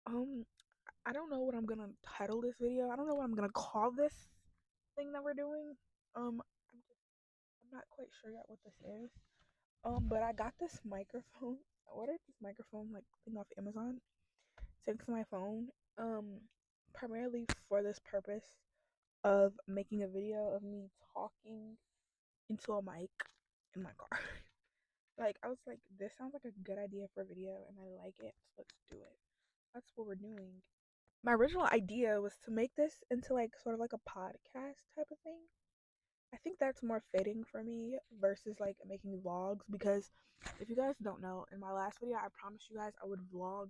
Um, I don't know what I'm gonna title this video. I don't know what I'm gonna call this thing that we're doing. I'm not quite sure yet what this is. But I got this microphone. I ordered this microphone like thing off Amazon. Sent to my phone. Primarily for this purpose of making a video of me talking into a mic in my car. Like I was like, this sounds like a good idea for a video, and I like it. So let's do it. That's what we're doing. My original idea was to make this into like sort of like a podcast type of thing. I think that's more fitting for me versus like making vlogs because if you guys don't know, in my last video I promised you guys I would vlog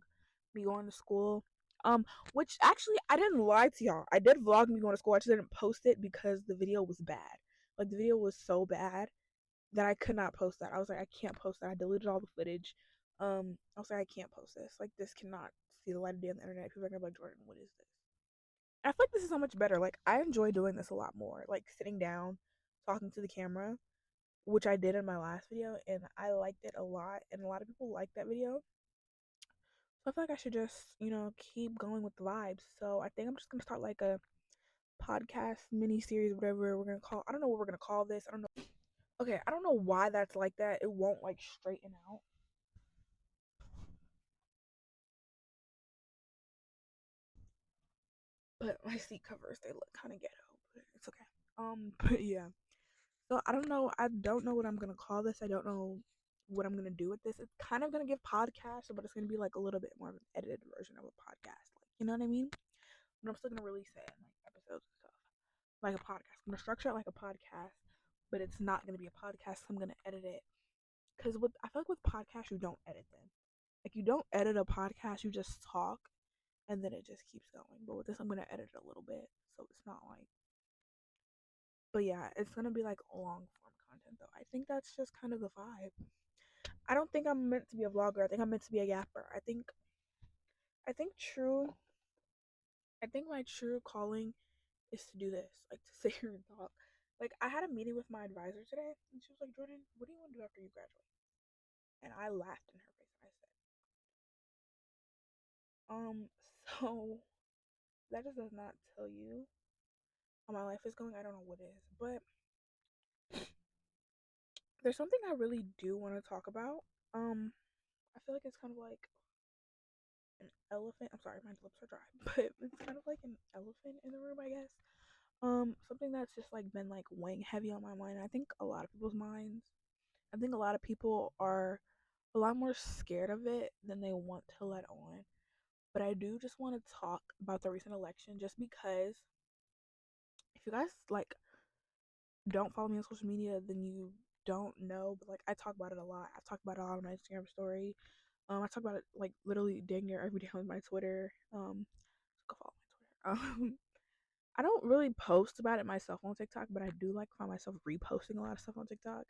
me going to school. Um which actually I didn't lie to y'all. I did vlog me going to school. I just didn't post it because the video was bad. Like the video was so bad that I could not post that. I was like I can't post that. I deleted all the footage. I was like I can't post this. Like this cannot see the light of day on the internet. People are gonna be like, Jordan, what is this? I feel like this is so much better. Like I enjoy doing this a lot more. Like sitting down, talking to the camera, which I did in my last video, and I liked it a lot. And a lot of people liked that video. So I feel like I should just, keep going with the vibes. So I think I'm just gonna start like a podcast mini series, whatever we're gonna call. I don't know what we're gonna call this. I don't know. Okay, I don't know why that's like that. It won't like straighten out. But my seat covers they look kind of ghetto, but it's okay. But yeah. So I don't know. I don't know what I'm gonna call this. I don't know what I'm gonna do with this. It's kind of gonna give podcast, but it's gonna be like a little bit more of an edited version of a podcast. Like you know what I mean? But I'm still gonna release it in like episodes and stuff, like a podcast. I'm gonna structure it like a podcast, but it's not gonna be a podcast. I'm gonna edit it because with I feel like with podcasts you don't edit them. Like you don't edit a podcast, you just talk, and then it just keeps going. But with this, I'm gonna edit it a little bit, so it's not like. But yeah, it's gonna be like long form content though. I think that's just kind of the vibe. I don't think I'm meant to be a vlogger. I think I'm meant to be a yapper. I think true I think my true calling is to do this, like to sit here and talk. Like I had a meeting with my advisor today and she was like, Jordan, what do you want to do after you graduate? And I laughed in her face and I said, um, so that just does not tell you how my life is going. I don't know what is. But there's something I really do want to talk about. I feel like it's kind of like an elephant. I'm sorry, my lips are dry, but it's kind of like an elephant in the room, I guess. Something that's just like been like weighing heavy on my mind. I think a lot of people's minds. I think a lot of people are a lot more scared of it than they want to let on. But I do just want to talk about the recent election just because if you guys like don't follow me on social media, then you don't know. But like I talk about it a lot. I've talked about it a lot on my Instagram story. I talk about it like literally dang near every day on my Twitter. So go follow my Twitter. I don't really post about it myself on TikTok, but I do like find myself reposting a lot of stuff on TikTok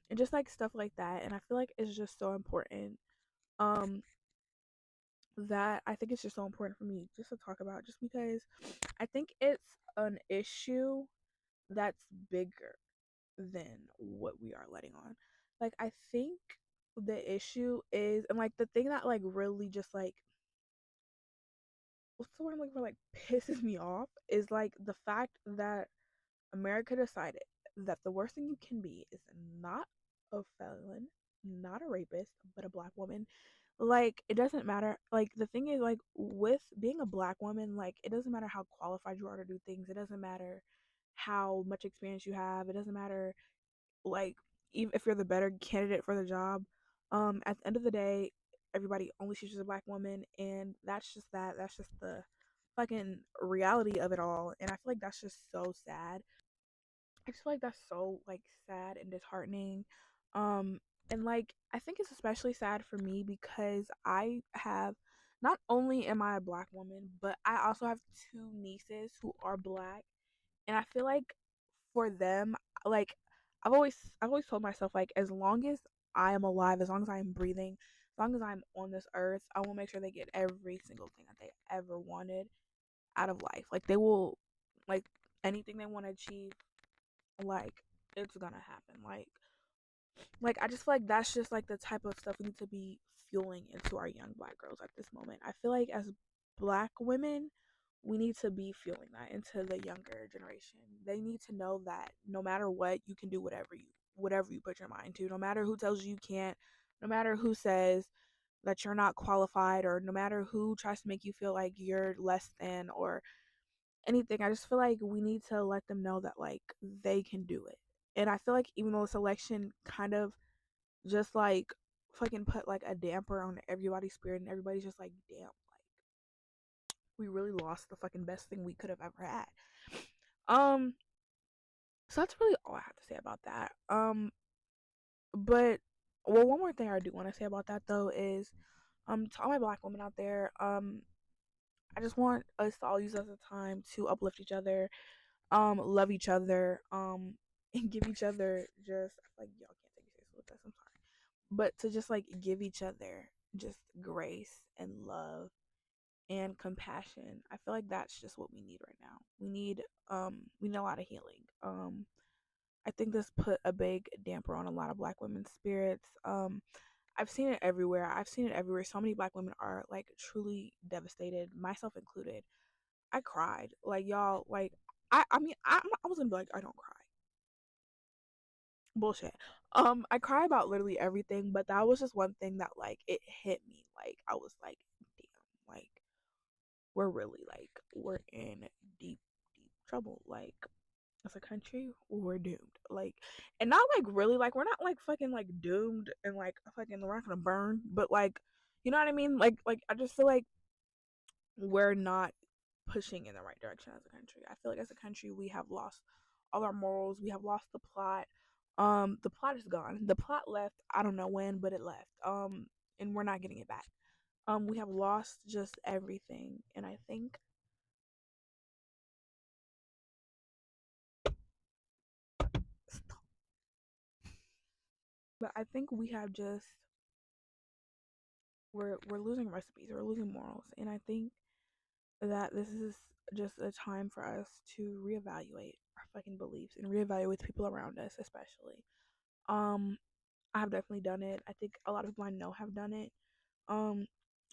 and just like stuff like that. And I feel like it's just so important. Um, that I think it's just so important for me just to talk about, just because I think it's an issue that's bigger than what we are letting on. Like I think the issue is, and like the thing that like really just like what's the word I'm looking for, like pisses me off is like the fact that America decided that the worst thing you can be is not a felon, not a rapist, but a black woman. Like, it doesn't matter. Like, the thing is, like, with being a black woman, like, it doesn't matter how qualified you are to do things. It doesn't matter how much experience you have. It doesn't matter, like, even if you're the better candidate for the job. At the end of the day, everybody only chooses a black woman, and that's just that. That's just the fucking reality of it all. And I feel like that's just so sad. I just feel like that's so like sad and disheartening. Um and like I think it's especially sad for me because I have not only am I a black woman, but I also have two nieces who are black. And I feel like for them, like I've always told myself like as long as I am alive, as long as I am breathing, as long as I'm on this earth, I will make sure they get every single thing that they ever wanted out of life. Like they will like anything they want to achieve, like it's gonna happen. Like I just feel like that's just like the type of stuff we need to be fueling into our young black girls at this moment. I feel like as black women, we need to be fueling that into the younger generation. They need to know that no matter what, you can do whatever you put your mind to. No matter who tells you you can't, no matter who says that you're not qualified, or no matter who tries to make you feel like you're less than or anything. I just feel like we need to let them know that like they can do it. And I feel like even though this election kind of just like fucking put like a damper on everybody's spirit, and everybody's just like, damn, like we really lost the fucking best thing we could have ever had. Um, so that's really all I have to say about that. But well, one more thing I do want to say about that though is to all my black women out there, I just want us to all use as a time to uplift each other, love each other, and give each other just like y'all can't take me seriously with this, I'm sorry. But to just like give each other just grace and love and compassion. I feel like that's just what we need right now. We need a lot of healing. I think this put a big damper on a lot of black women's spirits. I've seen it everywhere. I've seen it everywhere. So many black women are like truly devastated, myself included. I cried. Like y'all, like I mean I was gonna be like, I don't cry. Bullshit. I cry about literally everything, but that was just one thing that like it hit me. Like I was like, damn, like we're in deep, deep trouble. Like as a country, we're doomed. Like, and not like really like we're not like fucking like doomed and like fucking we're not gonna burn, but like you know what I mean? Like I just feel like we're not pushing in the right direction as a country. I feel like as a country we have lost all our morals. We have lost the plot. The plot is gone. The plot left. I don't know when, but it left. And we're not getting it back. We have lost just everything, and I think, but I think we have just we're losing recipes. We're losing morals, and I think that this is just a time for us to reevaluate our fucking beliefs and reevaluate the people around us, especially. Um, I have definitely done it. I think a lot of people I know have done it. Um,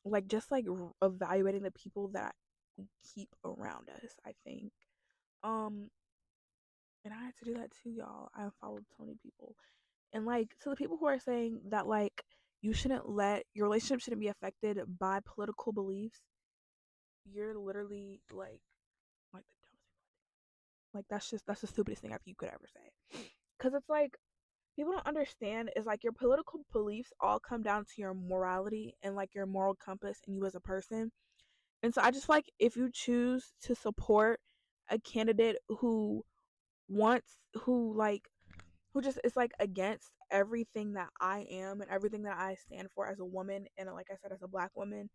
like just like evaluating the people that we keep around us. I think. Um, and I had to do that too, y'all. I followed so many people, and like to the people who are saying that like you shouldn't let your relationship shouldn't be affected by political beliefs. You're literally like the dumbest people. Like that's the stupidest thing I think you could ever say. Cause it's like people don't understand is like your political beliefs all come down to your morality and like your moral compass and you as a person. And so I just feel like if you choose to support a candidate wants who like who just is like against everything that I am and everything that I stand for as a woman and like I said as a black woman,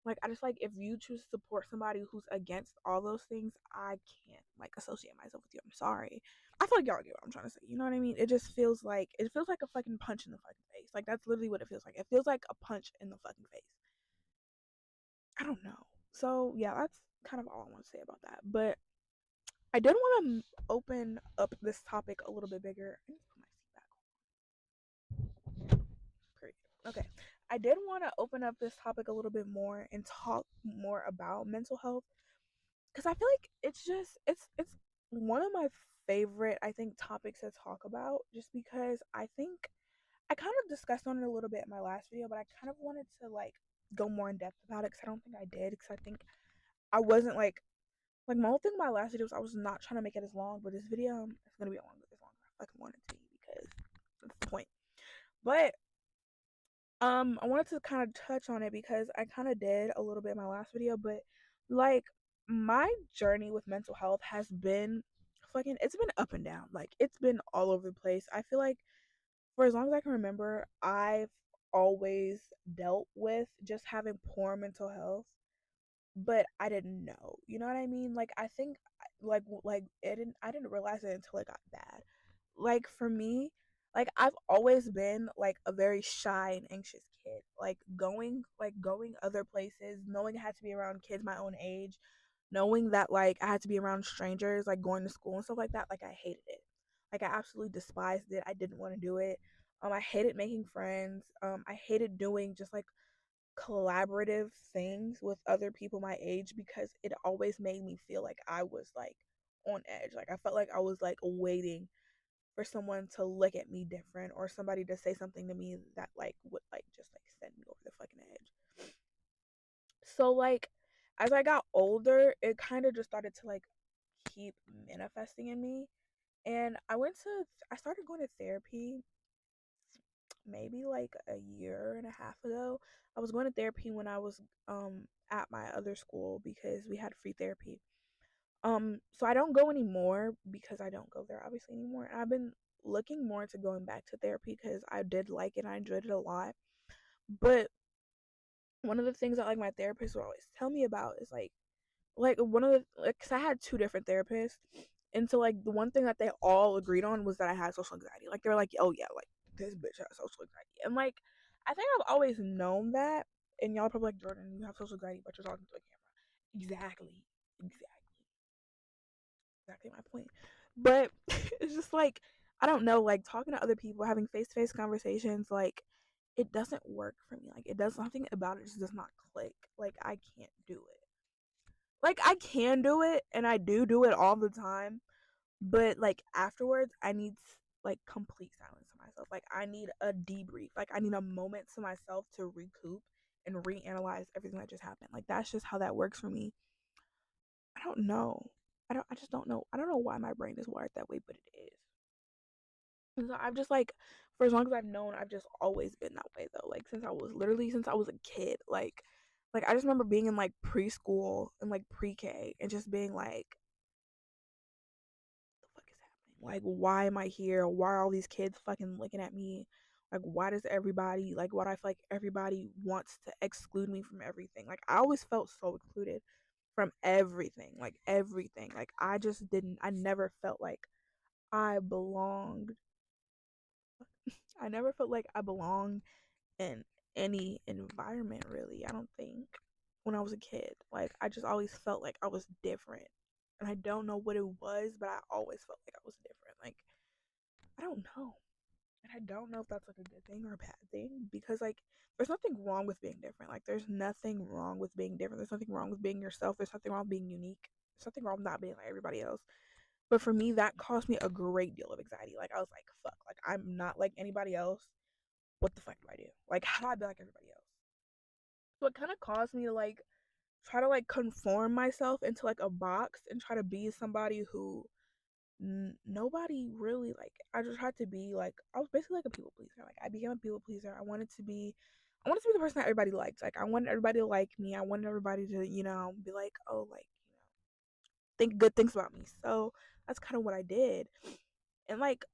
like I just like if you choose to support somebody who's against all those things, I can't like associate myself with you. I'm sorry. I feel like y'all get what I'm trying to say. You know what I mean? It feels like a fucking punch in the fucking face. Like that's literally what it feels like. It feels like a punch in the fucking face. I don't know. So yeah, that's kind of all I want to say about that. But I did want to open up this topic a little bit bigger. I need to put my seat back. Period. Okay. I did want to open up this topic a little bit more and talk more about mental health because I feel like it's one of my favorite I think topics to talk about just because I think I kind of discussed on it a little bit in my last video, but I kind of wanted to like go more in depth about it because I don't think I did because I think I wasn't like my whole thing in my last video was I was not trying to make it as long, but this video is gonna be as long as I fucking want it to be because that's the point. But I wanted to kind of touch on it because I kind of did a little bit in my last video, but like my journey with mental health has been fucking it's been up and down. Like it's been all over the place. I feel like for as long as I can remember, I've always dealt with just having poor mental health, but I didn't know. You know what I mean? Like I think like I didn't realize it until it got bad. Like for me, like I've always been like a very shy and anxious kid. Like going other places, knowing I had to be around kids my own age, knowing that like I had to be around strangers, like going to school and stuff like that, like I hated it. Like I absolutely despised it. I didn't want to do it. I hated making friends. I hated doing just like collaborative things with other people my age because it always made me feel like I was like on edge. Like I felt like I was like waiting for someone to look at me different or somebody to say something to me that like would like just like send me over the fucking edge. So like as I got older, it kind of just started to like keep manifesting in me. And I started going to therapy maybe like a year and a half ago. I was going to therapy when I was at my other school because we had free therapy. So I don't go anymore because I don't go there obviously anymore. And I've been looking more into going back to therapy because I did like it. I enjoyed it a lot. But one of the things that like my therapist would always tell me about is like one of the like cause I had two different therapists, and so like the one thing that they all agreed on was that I had social anxiety. Like they were like, oh yeah, like this bitch has social anxiety, and like I think I've always known that. And y'all are probably like, Jordan, you have social anxiety, but you're talking to a camera. Exactly, exactly my point. But it's just like I don't know, like talking to other people, having face to face conversations, like it doesn't work for me. Like it does something about it just does not click. Like I can't do it. Like I can do it and I do it all the time, but like afterwards I need like complete silence to myself. Like I need a debrief. Like I need a moment to myself to recoup and reanalyze everything that just happened. Like that's just how that works for me. I don't know. I just don't know. I don't know why my brain is wired that way, but it is. And so I've just like for as long as I've known, I've just always been that way though. Like since I was a kid. Like I just remember being in like preschool and like pre-K and just being like the fuck is happening? Like why am I here? Why are all these kids fucking looking at me? Like why does everybody like what I feel like everybody wants to exclude me from everything? Like I always felt so excluded from everything. Like everything. Like I never felt like I belonged. I never felt like I belonged in any environment really. I don't think when I was a kid. Like I just always felt like I was different. And I don't know what it was, but I always felt like I was different. Like I don't know. And I don't know if that's like a good thing or a bad thing because like there's nothing wrong with being different. Like there's nothing wrong with being different. There's nothing wrong with being yourself. There's nothing wrong with being unique. There's nothing wrong with not being like everybody else. But for me that caused me a great deal of anxiety. Like I was like, fuck, like I'm not like anybody else. What the fuck do I do? Like how do I be like everybody else? So it kind of caused me to like try to like conform myself into like a box and try to be somebody who nobody really like. I just tried to be like I was basically like a people pleaser. Like I became a people pleaser. I wanted to be the person that everybody liked. Like I wanted everybody to like me. I wanted everybody to be like, oh, like think good things about me. So that's kind of what I did. And like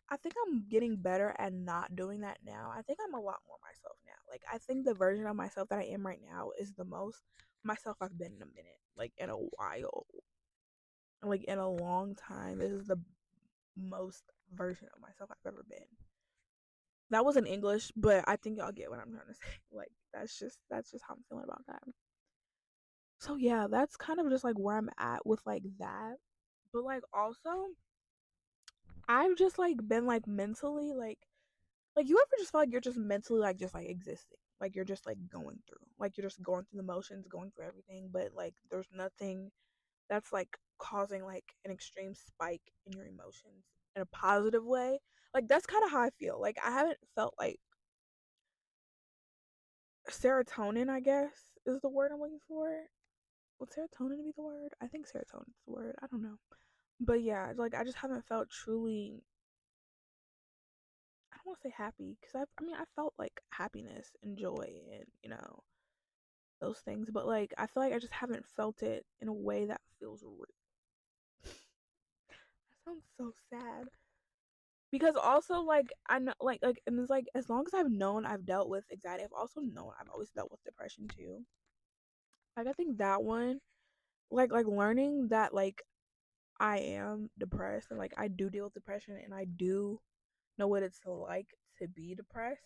I think I'm getting better at not doing that now. I think I'm a lot more myself now. Like I think the version of myself that I am right now is the most myself I've been in a minute, like in a while, like in a long time. This is the most version of myself I've ever been. That was in English, but I think y'all get what I'm trying to say. Like that's just how I'm feeling about that. So yeah, that's kind of just like where I'm at with like that. But like also I've just like been like mentally like you ever just feel like you're just mentally like just like existing. Like you're just like going through. Like you're just going through the motions, going through everything, but like there's nothing that's like causing like an extreme spike in your emotions in a positive way. Like that's kind of how I feel. Like I haven't felt like serotonin, I guess, is the word I'm looking for. Would serotonin be the word? I think serotonin is the word. I don't know. But yeah, like I just haven't felt truly, I don't want to say happy because I felt like happiness and joy and those things, but like I feel like I just haven't felt it in a way that feels real. That sounds so sad. Because also like I know like and it's like as long as I've known I've dealt with anxiety, I've also known I've always dealt with depression too. Like I think that one, like learning that like I am depressed and like I do deal with depression and I do know what it's like to be depressed.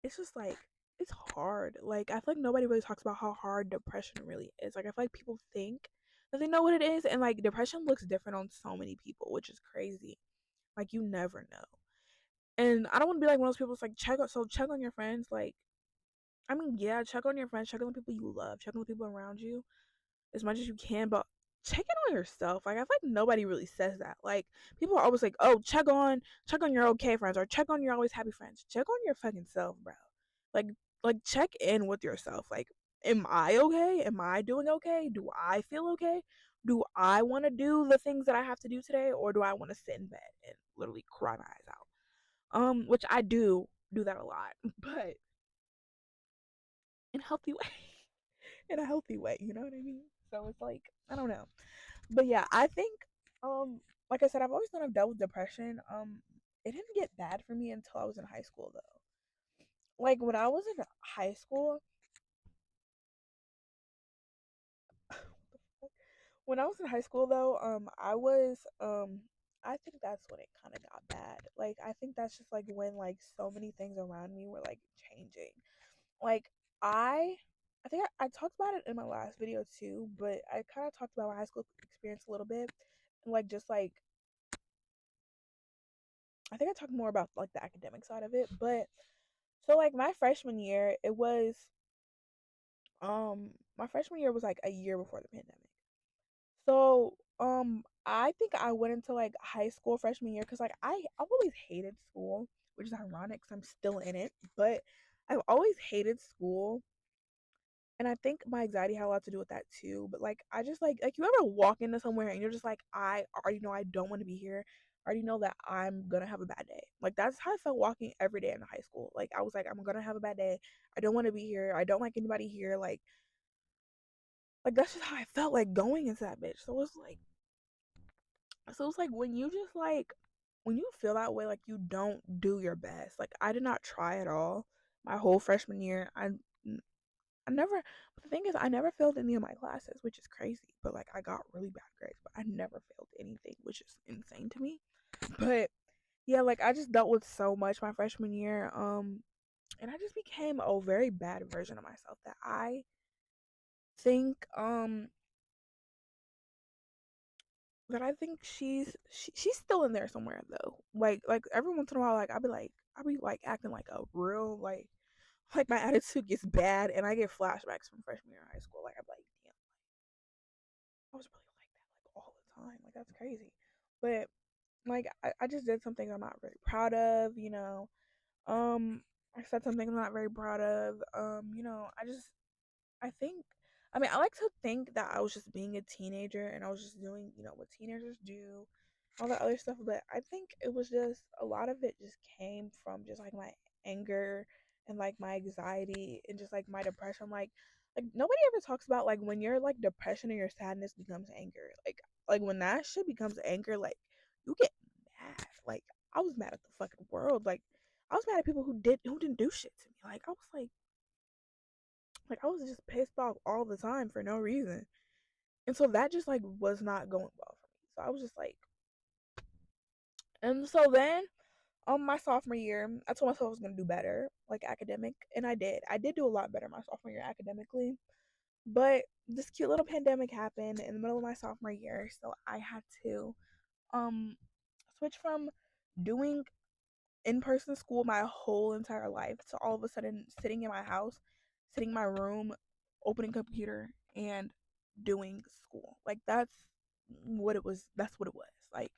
It's just like it's hard. Like I feel like nobody really talks about how hard depression really is. Like I feel like people think that they know what it is, and like depression looks different on so many people, which is crazy. Like you never know. And I don't want to be like one of those people that's like check on your friends. Like, I mean, yeah, check on your friends, check on the people you love, check on the people around you as much as you can, but check in on yourself. Like, I feel like nobody really says that. Like, people are always like, oh, check on your okay friends, or check on your always happy friends. Check on your fucking self, bro. Like like check in with yourself. Like, am I okay? Am I doing okay? Do I feel okay? Do I want to do the things that I have to do today, or do I want to sit in bed and literally cry my eyes out? Which I do that a lot, but in a healthy way. In a healthy way, you know what I mean? So it's like, I don't know. But yeah, I think like I said, I've always known I've dealt with depression. It didn't get bad for me until I was in high school though. Like when I was in high school, when I was in high school though, I think that's when it kind of got bad. Like I think that's just like when like so many things around me were like changing. Like I I think I talked about it in my last video too, but I kind of talked about my high school experience a little bit. And like just like I think I talked more about like the academic side of it, but so like my freshman year was like a year before the pandemic. So I think I went into like high school freshman year cuz like I've always hated school, which is ironic cuz I'm still in it, but I've always hated school. And I think my anxiety had a lot to do with that too. But like I just like you ever walk into somewhere and you're just like, I already know I don't want to be here. I already know that I'm gonna have a bad day. Like that's how I felt walking every day in high school. Like I was like, I'm gonna have a bad day. I don't want to be here. I don't like anybody here. Like that's just how I felt like going into that bitch. So it's like when you just like when you feel that way, like you don't do your best. Like I did not try at all my whole freshman year. I never, but the thing is, I never failed any of my classes, which is crazy. But like, I got really bad grades, but I never failed anything, which is insane to me. But yeah, like I just dealt with so much my freshman year, and I just became a very bad version of myself that I think, she's still in there somewhere though. Like every once in a while, like I'll be like acting like a real like my attitude gets bad, and I get flashbacks from freshman year of high school. Like I'm like, damn, I was really like that like all the time. Like that's crazy. But like I just did something I'm not very proud of, you know. I said something I'm not very proud of. I think I like to think that I was just being a teenager and I was just doing, what teenagers do, all that other stuff, but I think it was just a lot of it just came from just like my anger and like my anxiety and just like my depression. Like nobody ever talks about like when your like depression or your sadness becomes anger. Like when that shit becomes anger, like you get mad. Like I was mad at the fucking world. Like I was mad at people who didn't do shit to me. Like I was like I was just pissed off all the time for no reason. And so that just like was not going well for me. So I was just like, and so then my sophomore year, I told myself I was gonna do better, like academic, and I did. I did do a lot better my sophomore year academically. But this cute little pandemic happened in the middle of my sophomore year, so I had to um switch from doing in-person school my whole entire life to all of a sudden sitting in my house, sitting in my room, opening computer and doing school. Like that's what it was. Like,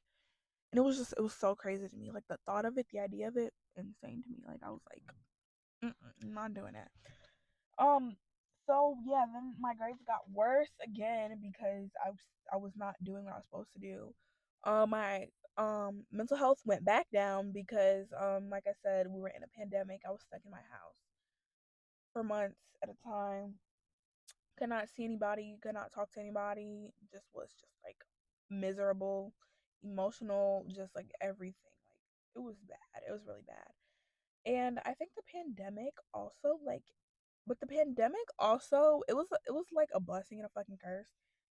and it was so crazy to me. Like the thought of it, the idea of it, insane to me. Like I was like, I'm not doing that. Um, so yeah, then my grades got worse again because I was not doing what I was supposed to do. My mental health went back down because like I said, we were in a pandemic. I was stuck in my house for months at a time. Could not see anybody, could not talk to anybody. Just was just like miserable, emotional, just like everything. Like it was bad. It was really bad. And I think the pandemic also like but the pandemic also it was like a blessing and a fucking curse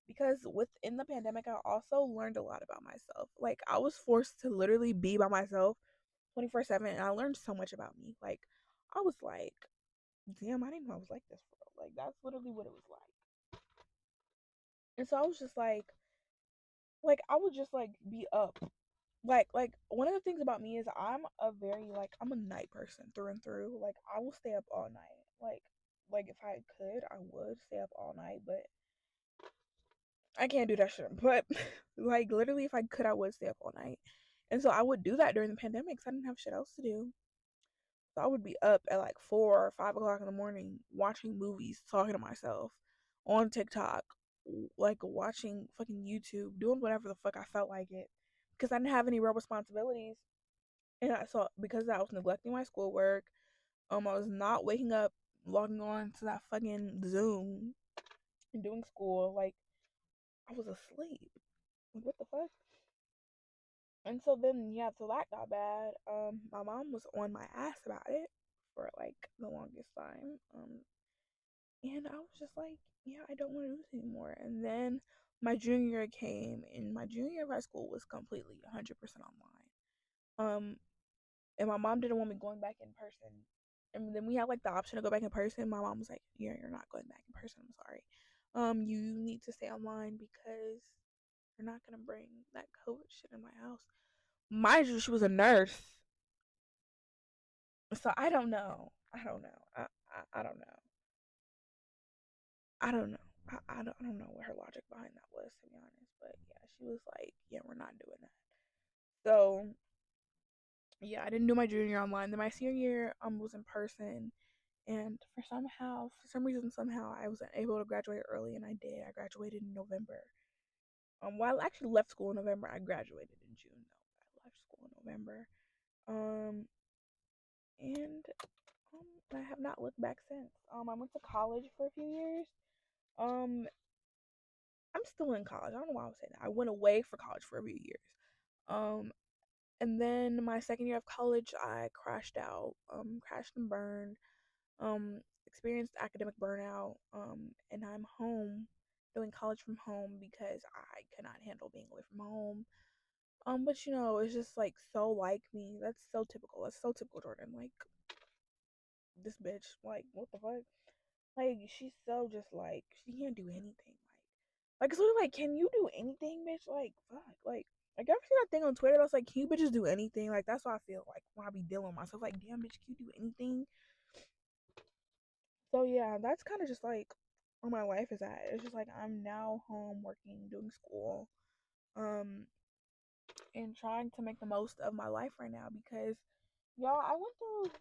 because within the pandemic I also learned a lot about myself. Like I was forced to literally be by myself 24/7 and I learned so much about me. Like I was like, damn, I didn't know I was like this for real. Like that's literally what it was like. And so I was just like I would just like be up like one of the things about me is I'm a night person through and through. Like I will stay up all night. Like if I could, I would stay up all night, but I can't do that shit. But like literally if I could, I would stay up all night. And so I would do that during the pandemic because I didn't have shit else to do. So I would be up at like 4 or 5 o'clock in the morning watching movies, talking to myself on TikTok, like watching fucking YouTube, doing whatever the fuck I felt like it. Because I didn't have any real responsibilities. And I saw because I was neglecting my schoolwork, I was not waking up, logging on to that fucking Zoom and doing school. Like I was asleep. Like what the fuck? And so then yeah, so that got bad. My mom was on my ass about it for like the longest time. And I was just like, yeah, I don't want to do this anymore. And then my junior year came, and my junior year of high school was completely 100% online. And my mom didn't want me going back in person. And then we had like the option to go back in person. My mom was like, "Yeah, you're not going back in person. I'm sorry. You need to stay online because you're not gonna bring that COVID shit in my house." Mind you, she was a nurse, so I don't know. I don't know. I don't know. I don't know. I don't know what her logic behind that was, to be honest. But yeah, she was like, "Yeah, we're not doing that." So yeah, I didn't do my junior year online. Then my senior year was in person, and for some reason, somehow I was able to graduate early, and I did. I graduated in November. Well, I actually left school in November. I graduated in June though. I left school in November. Um, and I have not looked back since. I went to college for a few years. Um, I'm still in college. I don't know why I was saying that. I went away for college for a few years. Um, and then my second year of college, I crashed out. Crashed and burned. Experienced academic burnout. And I'm home doing college from home because I cannot handle being away from home. But you know, it's just like so like me. That's so typical. That's so typical Jordan. Like this bitch. Like what the fuck? Like she's so just like she can't do anything. Like it's literally like, can you do anything, bitch? Like fuck. Like you ever see that thing on Twitter that's like, can you bitches do anything? Like that's what I feel like when I be dealing with myself. Like damn, bitch, can you do anything? So yeah, that's kind of just like where my life is at. It's just like I'm now home working, doing school, um, and trying to make the most of my life right now because y'all, I went through.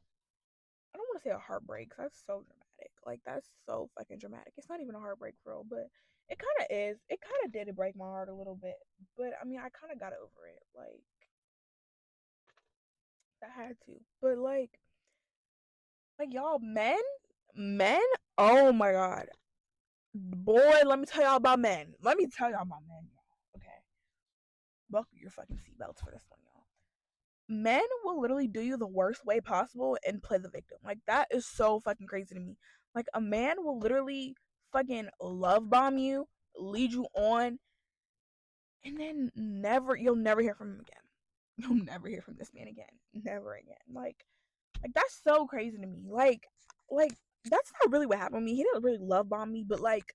I don't want to say a heartbreak. 'Cause that's so dramatic. Like that's so fucking dramatic. It's not even a heartbreak for real, but it kind of is. It kind of did break my heart a little bit, but I mean, I kind of got over it. Like I had to, but like y'all, men. Oh my god, boy, let me tell y'all about men. Let me tell y'all about men, y'all. Okay, buckle your fucking seatbelts for this one, y'all. Men will literally do you the worst way possible and play the victim. Like that is so fucking crazy to me. Like a man will literally fucking love bomb you, lead you on, and then you'll never hear from him again. You'll never hear from this man again. Never again. Like that's so crazy to me. Like that's not really what happened to me. He didn't really love bomb me, but like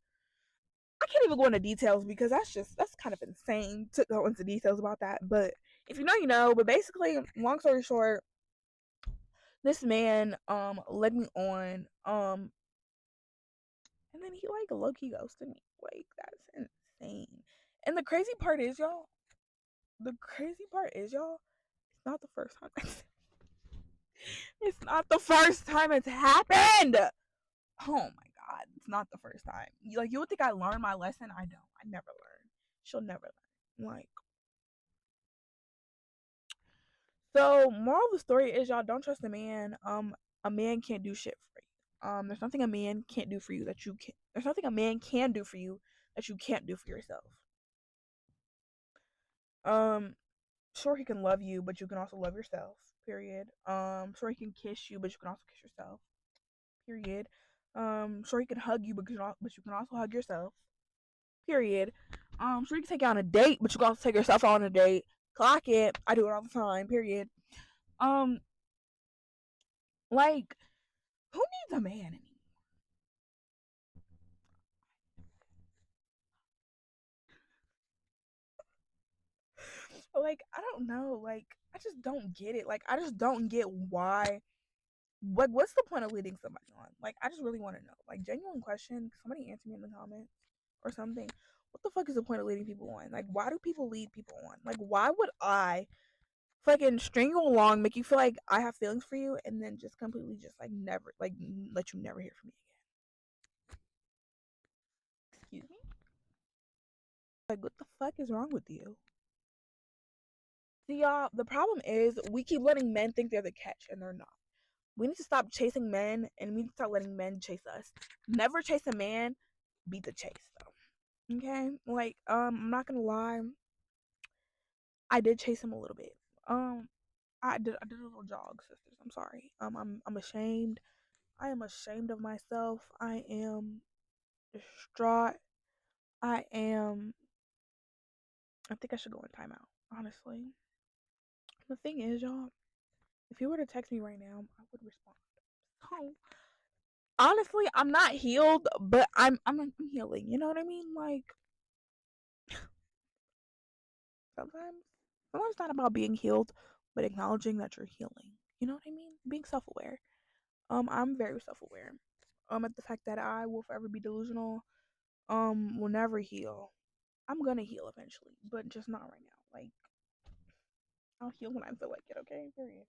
I can't even go into details because that's kind of insane to go into details about that. But if you know, you know. But basically, long story short, this man led me on and then he like low key ghosted me. Like that's insane. And the crazy part is y'all, it's not the first time. It's not the first time it's happened. Oh my god, it's not the first time. Like you would think I learned my lesson. I don't. I never learn. She'll never learn. Like so, moral of the story is y'all don't trust a man. A man can't do shit for you. There's nothing a man can't do for you that you can. There's nothing a man can do for you that you can't do for yourself. Um, sure he can love you, but you can also love yourself. Period. Sure he can kiss you, but you can also kiss yourself. Period. Sure he can hug you, but you can also hug yourself. Period. Sure he can take you on a date, but you can also take yourself on a date. Clock it. I do it all the time. Period. Um, like who needs a man anymore? Like, I don't know. Like, I just don't get it. Like, I just don't get why. Like, what's the point of leading somebody on? Like, I just really want to know. Like, genuine question. Somebody answer me in the comments or something. What the fuck is the point of leading people on? Like, why do people lead people on? Like, why would I fucking string you along, make you feel like I have feelings for you, and then just completely just like never, like, let you never hear from me again? Excuse me? Like, what the fuck is wrong with you? See, y'all, the problem is we keep letting men think they're the catch, and they're not. We need to stop chasing men, and we need to start letting men chase us. Never chase a man, beat the chase, though. Okay? Like, I'm not gonna lie. I did chase him a little bit. I did a little jog, sisters. I'm sorry. I'm ashamed. I am ashamed of myself. I am distraught. I am. I think I should go in timeout. Honestly, the thing is, y'all, if you were to text me right now, I would respond. So honestly, I'm not healed, but I'm healing. You know what I mean? Like sometimes, sometimes it's not about being healed, but acknowledging that you're healing. You know what I mean? Being self aware. I'm very self aware. At the fact that I will forever be delusional. Will never heal. I'm gonna heal eventually, but just not right now. Like I'll heal when I feel like it. Okay, period.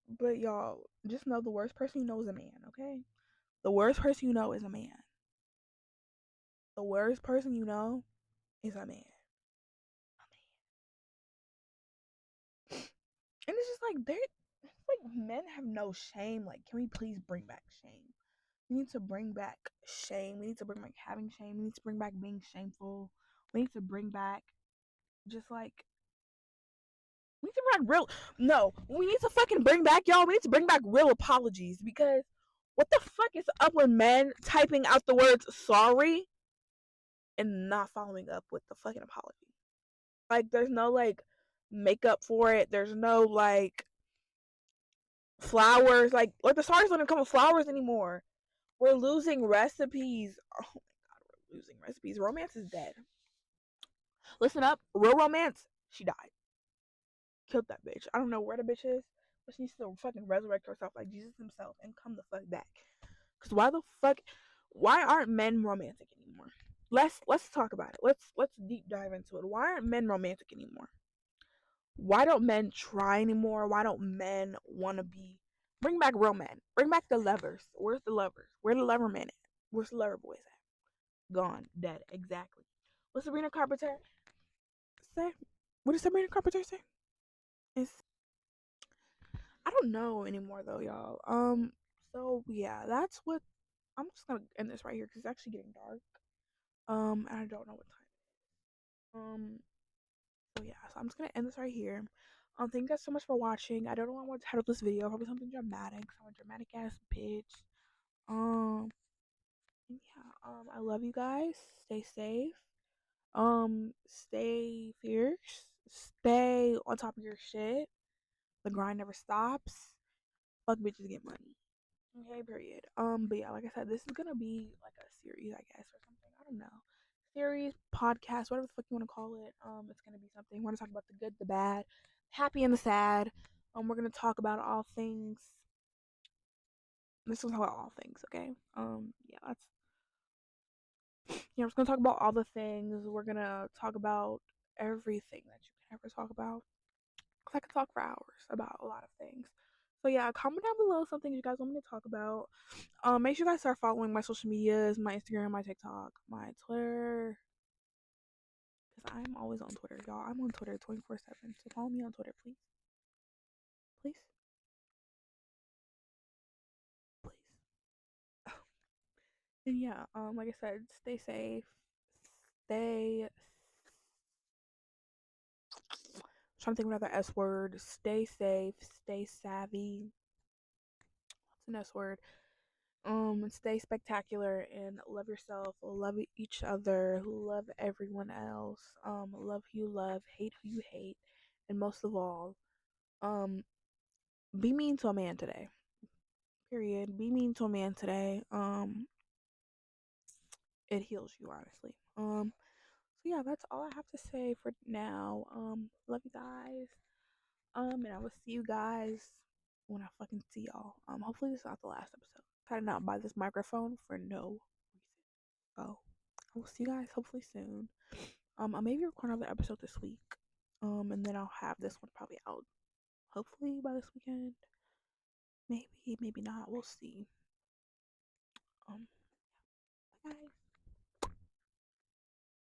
But y'all just know the worst person you know is a man. Okay, the worst person you know is a man. The worst person you know is a man. And it's just like it's like men have no shame. Like, can we please bring back shame? We need to bring back shame. We need to bring back having shame. We need to bring back being shameful. We need to bring back just like we need to bring back real. No, we need to fucking bring back y'all. We need to bring back real apologies because what the fuck is up with men typing out the words sorry and not following up with the fucking apology? Like, there's no like makeup for it. There's no like flowers. Like the sorry's don't even come with flowers anymore. We're losing recipes. Oh my god, we're losing recipes. Romance is dead. Listen up, real romance. She died. Killed that bitch. I don't know where the bitch is, but she needs to fucking resurrect herself like Jesus himself and come the fuck back. Cause why the fuck? Why aren't men romantic anymore? Let's talk about it. Let's deep dive into it. Why aren't men romantic anymore? Why don't men try anymore? Why don't men want to be? Bring back real men. Bring back the lovers. Where's the lovers? Where the lover men at? Where's the lover boys at? Gone, dead. Exactly. What's Sabrina Carpenter say? What did Sabrina Carpenter say? Is I don't know anymore though, y'all. So yeah, that's what I'm just gonna end this right here because it's actually getting dark. And I don't know what time. So yeah, so I'm just gonna end this right here. Thank you guys so much for watching. I don't know what I want to title this video. Probably something dramatic. I'm a dramatic ass bitch. Um, yeah. I love you guys. Stay safe. Stay fierce. Stay on top of your shit. The grind never stops. Fuck bitches get money. Okay, period. But yeah, like I said, this is gonna be like a series, I guess, or something. I don't know. Series, podcast, whatever the fuck you want to call it. It's gonna be something. We're gonna talk about the good, the bad, happy and the sad. We're gonna talk about all things. This is about all things, okay? Yeah, that's we're just gonna talk about all the things. We're gonna talk about everything that you can ever talk about. Cause I could talk for hours about a lot of things. So yeah, comment down below something you guys want me to talk about. Make sure you guys start following my social medias, my Instagram, my TikTok, my Twitter. Cause I'm always on Twitter, y'all. I'm on Twitter 24/7. So follow me on Twitter, please, please, please. And yeah, like I said, stay safe, stay. I'm trying to think of another S word. Stay safe, stay savvy. What's an S word? Stay spectacular and love yourself, love each other, love everyone else, love who you love, hate who you hate, and most of all, um, be mean to a man today. Period. Be mean to a man today. It heals you honestly. yeah, that's all I have to say for now. Love you guys. And I will see you guys when I fucking see y'all. Hopefully this is not the last episode. I did not buy this microphone for no reason. So I will see you guys hopefully soon. I'll maybe record another episode this week. And then I'll have this one probably out hopefully by this weekend. Maybe, maybe not. We'll see. Bye guys.